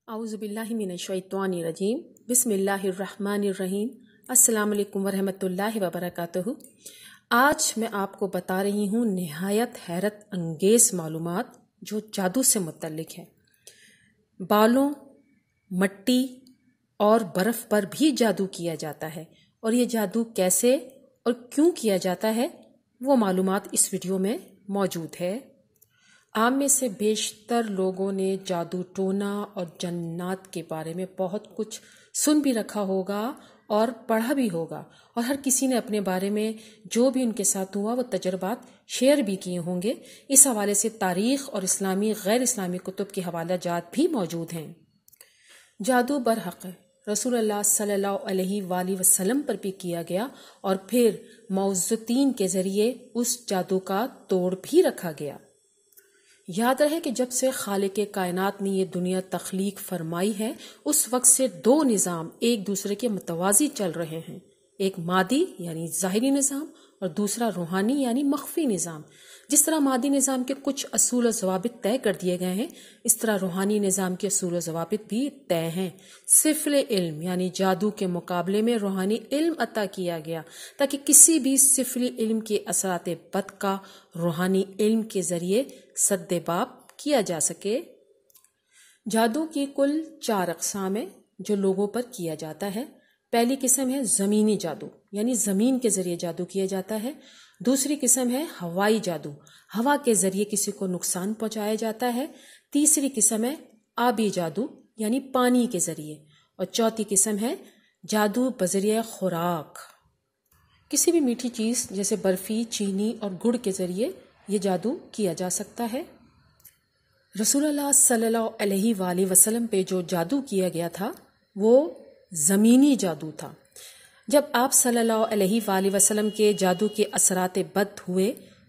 औज़ुबिल्लाहिमिनश्शैतानिर्रजीम बिस्मिल्लाहिर्रहमानिर्रहीम अस्सलाम वालेकुम वरहमतुल्लाहि वबरकातुहू। आज मैं आपको बता रही हूँ निहायत हैरत अंगेज़ मालूमात जो जादू से मुतल्लिक है। बालों, मट्टी और बर्फ़ पर भी जादू किया जाता है और ये जादू कैसे और क्यों किया जाता है वो मालूमात इस वीडियो में मौजूद है। आप में से बेशतर लोगों ने जादू टोना और जन्नात के बारे में बहुत कुछ सुन भी रखा होगा और पढ़ा भी होगा, और हर किसी ने अपने बारे में जो भी उनके साथ हुआ वो तजर्बात शेयर भी किए होंगे। इस हवाले से तारीख़ और इस्लामी गैर इस्लामी कुतुब के हवाला जात भी मौजूद हैं। जादू बरहक़ रसूलुल्लाह सल्लल्लाहु अलैहि वसल्लम पर भी किया गया और फिर मौज़ूतीन के ज़रिए उस जादू का तोड़ भी रखा गया। याद रहे कि जब से खालिक़े कायनात ने ये दुनिया तख्लीक फरमाई है उस वक्त से दो निज़ाम एक दूसरे के मुतवाज़ी चल रहे हैं, एक मादी यानी ज़ाहिरी निज़ाम और दूसरा रूहानी यानी मख्फी निज़ाम। जिस तरह मादी निज़ाम के कुछ असूल व ज़वाबित तय कर दिए गए हैं, इस तरह रूहानी निज़ाम के असूल व ज़वाबित भी तय हैं। सिफ़्ल इल्म यानी जादू के मुकाबले में रूहानी इल्म अता किया गया ताकि किसी भी सिफ़्ल इल्म के असरात बद का रूहानी इल्म के ज़रिए सद्देबाब किया जा सके। जादू की कुल 4 अक़साम है जो लोगों पर किया जाता है। पहली किस्म है ज़मीनी जादू यानी ज़मीन के ज़रिए जादू किया जाता है। दूसरी किस्म है हवाई जादू, हवा के ज़रिए किसी को नुकसान पहुंचाया जाता है। तीसरी किस्म है आबी जादू यानी पानी के ज़रिए, और चौथी किस्म है जादू बज़रिए खुराक। किसी भी मीठी चीज़ जैसे बर्फ़ी, चीनी और गुड़ के ज़रिए ये जादू किया जा सकता है। रसूलुल्लाह सल्लल्लाहु अलैहि वसल्लम पे जो जादू किया गया था वो ज़मीनी जादू था। जब आप सल्लल्लाहु अलैहि वसल्लम के जादू के असरात बद हुए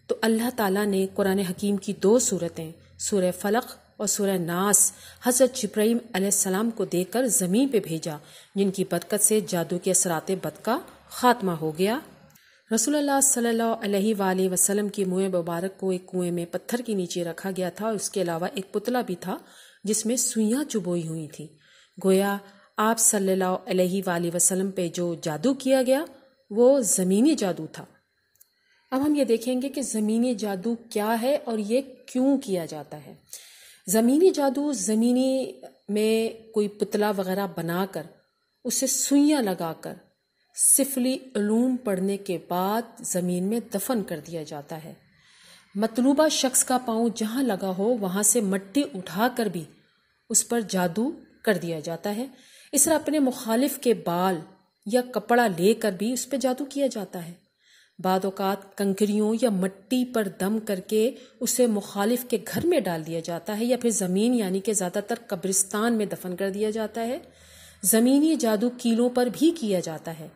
तो अल्लाह ताला ने कुरान हकीम की 2 सूरतें सूरह फलक और सूरह नास हज़रत जिब्राइल अलैहिस्सलाम को देकर ज़मीन पे भेजा, जिनकी बरकत से जादू के असरात बद का खात्मा हो गया। रसूलुल्लाह सल्लल्लाहु अलैहि वसल्लम की मुँह मुबारक को एक कुएं में पत्थर के नीचे रखा गया था और उसके अलावा एक पुतला भी था जिसमें सुइयां चुभोई हुई थी। गोया आप सल्लल्लाहु अलैहि वसल्लम पे जो जादू किया गया वो ज़मीनी जादू था। अब हम ये देखेंगे कि ज़मीनी जादू क्या है और ये क्यों किया जाता है। ज़मीनी जादू ज़मीनी में कोई पुतला वगैरह बनाकर उसे सुइयां लगाकर सिफली उलूम पढ़ने के बाद ज़मीन में दफन कर दिया जाता है। मतलूबा शख्स का पाँव जहाँ लगा हो वहाँ से मिट्टी उठाकर भी उस पर जादू कर दिया जाता है। इस तरह अपने मुखालिफ के बाल या कपड़ा लेकर भी उस पर जादू किया जाता है। बाद औक़ात कंकरियों या मिट्टी पर दम करके उसे मुखालिफ के घर में डाल दिया जाता है या फिर ज़मीन यानी कि ज़्यादातर कब्रिस्तान में दफन कर दिया जाता है। ज़मीनी जादू कीलों पर भी किया जाता है।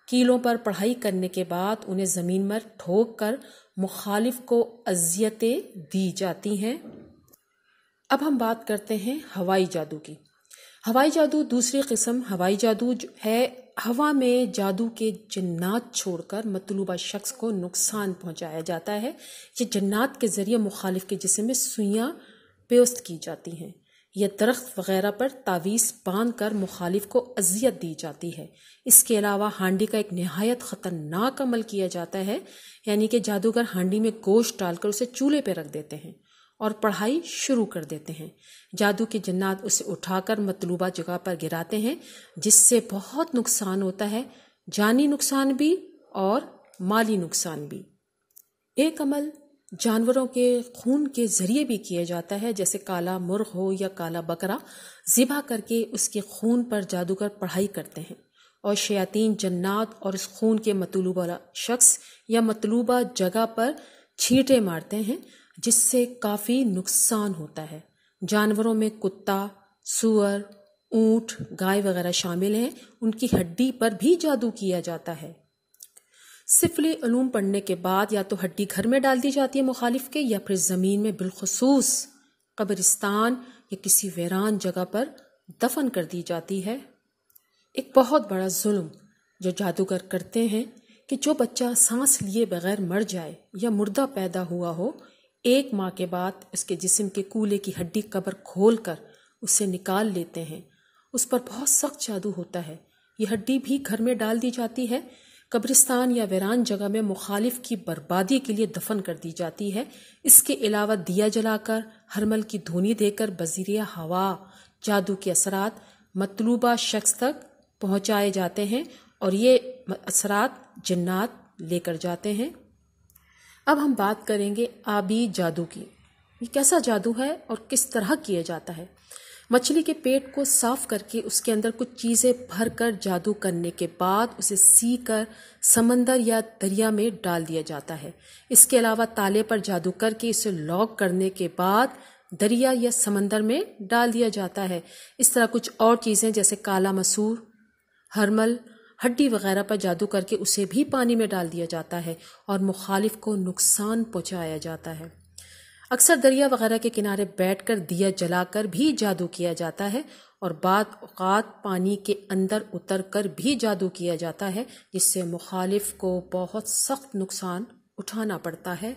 कीलों पर पढ़ाई करने के बाद उन्हें ज़मीन में ठोक कर मुखालिफ को अज़ियतें दी जाती हैं। अब हम बात करते हैं हवाई जादू की। हवाई जादू दूसरी किस्म हवाई जादू है। हवा में जादू के जन्नात छोड़कर मतलूबा शख्स को नुकसान पहुंचाया जाता है। ये जन्नात के ज़रिए मुखालिफ के जिस्म में सुइयां पेवस्त की जाती हैं। यह दरख्त वगैरह पर तावीज़ बांध कर मुखालिफ को अजियत दी जाती है। इसके अलावा हांडी का एक नहायत ख़तरनाक अमल किया जाता है, यानी कि जादूगर हांडी में गोश्त डालकर उसे चूल्हे पर रख देते हैं और पढ़ाई शुरू कर देते हैं। जादू के जन्नात उसे उठाकर मतलूबा जगह पर गिराते हैं, जिससे बहुत नुकसान होता है, जानी नुकसान भी और माली नुकसान भी। एक अमल जानवरों के खून के ज़रिए भी किया जाता है, जैसे काला मुर्ग हो या काला बकरा ज़िबा करके उसके खून पर जादूगर पढ़ाई करते हैं और शयातीन जन्नात और इस खून के मतलूबा शख्स या मतलूबा जगह पर छींटे मारते हैं, जिससे काफ़ी नुकसान होता है। जानवरों में कुत्ता, सूअर, ऊँट, गाय वगैरह शामिल हैं। उनकी हड्डी पर भी जादू किया जाता है। सिफली उलूम पढ़ने के बाद या तो हड्डी घर में डाल दी जाती है मुखालिफ के, या फिर ज़मीन में बिलखुसूस कब्रिस्तान या किसी वीरान जगह पर दफन कर दी जाती है। एक बहुत बड़ा जुल्म जो जादूगर करते हैं कि जो बच्चा सांस लिए बगैर मर जाए या मुर्दा पैदा हुआ हो, 1 माह के बाद उसके जिस्म के कूल्हे की हड्डी कब्र खोल कर اسے نکال لیتے ہیں۔ اس پر بہت سخت جادو ہوتا ہے۔ یہ ہڈی بھی گھر میں ڈال دی جاتی ہے، قبرستان یا ویران جگہ میں مخالف کی بربادی کے لیے دفن کر دی جاتی ہے۔ اس کے علاوہ دیا جلا کر، ہرمل کی دھونی دے کر بذریعہ ہوا جادو کے اثرات مطلوبہ شخص تک پہنچائے جاتے ہیں اور یہ اثرات جنات لے کر جاتے ہیں۔ اب ہم بات کریں گے آبی جادو کی۔ یہ کیسا جادو ہے اور کس طرح کیا جاتا ہے؟ مچھلی کے پیٹ کو صاف کر کے اس کے اندر کچھ چیزیں بھر کر جادو کرنے کے بعد اسے سی کر سمندر یا دریا میں ڈال دیا جاتا ہے۔ اس کے علاوہ تالے پر جادو کر کے اسے لاک کرنے کے بعد دریا یا سمندر میں ڈال دیا جاتا ہے۔ اس طرح کچھ اور چیزیں جیسے کالا مسور، ہرمل، ہڈی وغیرہ پر جادو کر کے اسے بھی پانی میں ڈال دیا جاتا ہے اور مخالف کو نقصان پہنچایا جاتا ہے۔ اکثر دریا وغیرہ کے کنارے بیٹھ کر دیا جلا کر بھی جادو کیا جاتا ہے اور بعض اوقات پانی کے اندر اتر کر بھی جادو کیا جاتا ہے، جس سے مخالف کو بہت سخت نقصان اٹھانا پڑتا ہے۔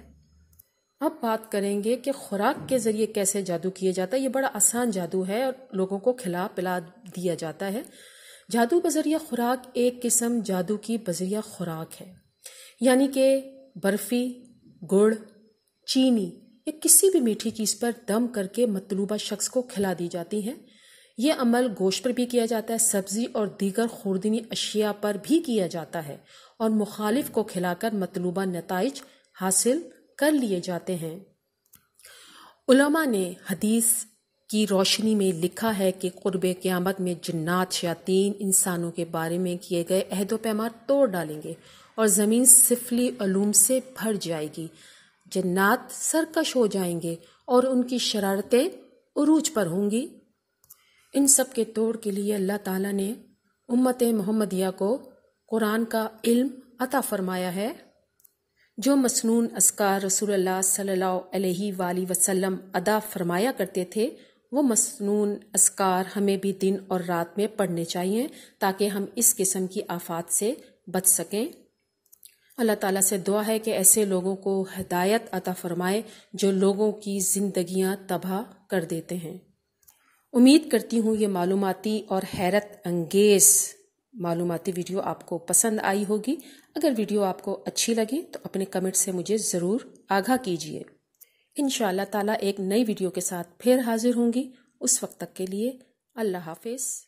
اب بات کریں گے کہ خوراک کے ذریعے کیسے جادو کیا جاتا ہے۔ یہ بڑا آسان جادو ہے اور لوگوں کو کھلا پلا دیا جاتا ہے۔ جادو بذریعہ خوراک ایک قسم جادو کی بذریعہ خوراک ہے، یعنی کہ برفی، گڑ، چینی یا کسی بھی میٹھی چیز پر دم کر کے مطلوبہ شخص کو کھلا دی جاتی ہیں۔ یہ عمل گوشت پر بھی کیا جاتا ہے، سبزی اور دیگر خوردنی اشیاء پر بھی کیا جاتا ہے اور مخالف کو کھلا کر مطلوبہ نتائج حاصل کر لیے جاتے ہیں۔ علماء نے حدیث کی روشنی میں لکھا ہے کہ قرب قیامت میں جنات شیاطین انسانوں کے بارے میں کیے گئے عہد و پیمان توڑ ڈالیں گے اور زمین سفلی علوم سے بھر جائے گی۔ جنات سرکش ہو جائیں گے اور ان کی شرارتیں عروج پر ہوں گی۔ ان سب کے توڑ کے لیے اللہ تعالیٰ نے امت محمدیہ کو قرآن کا علم عطا فرمایا ہے۔ جو مسنون اذکار رسول اللہ صلی اللہ علیہ وآلہ وسلم ادا فرمایا کرتے تھے، وہ مسنون اذکار ہمیں بھی دن اور رات میں پڑھنے چاہیے تاکہ ہم اس قسم کی آفات سے بچ سکیں۔ اللہ تعالیٰ سے دعا ہے کہ ایسے لوگوں کو ہدایت عطا فرمائے جو لوگوں کی زندگیاں تباہ کر دیتے ہیں۔ امید کرتی ہوں یہ معلوماتی اور حیرت انگیز معلوماتی ویڈیو آپ کو پسند آئی ہوگی۔ اگر ویڈیو آپ کو اچھی لگی تو اپنے کمنٹ سے مجھے ضرور آگاہ کیجیے۔ انشاءاللہ تعالیٰ ایک نئی ویڈیو کے ساتھ پھر حاضر ہوں گی۔ اس وقت تک کے لیے اللہ حافظ۔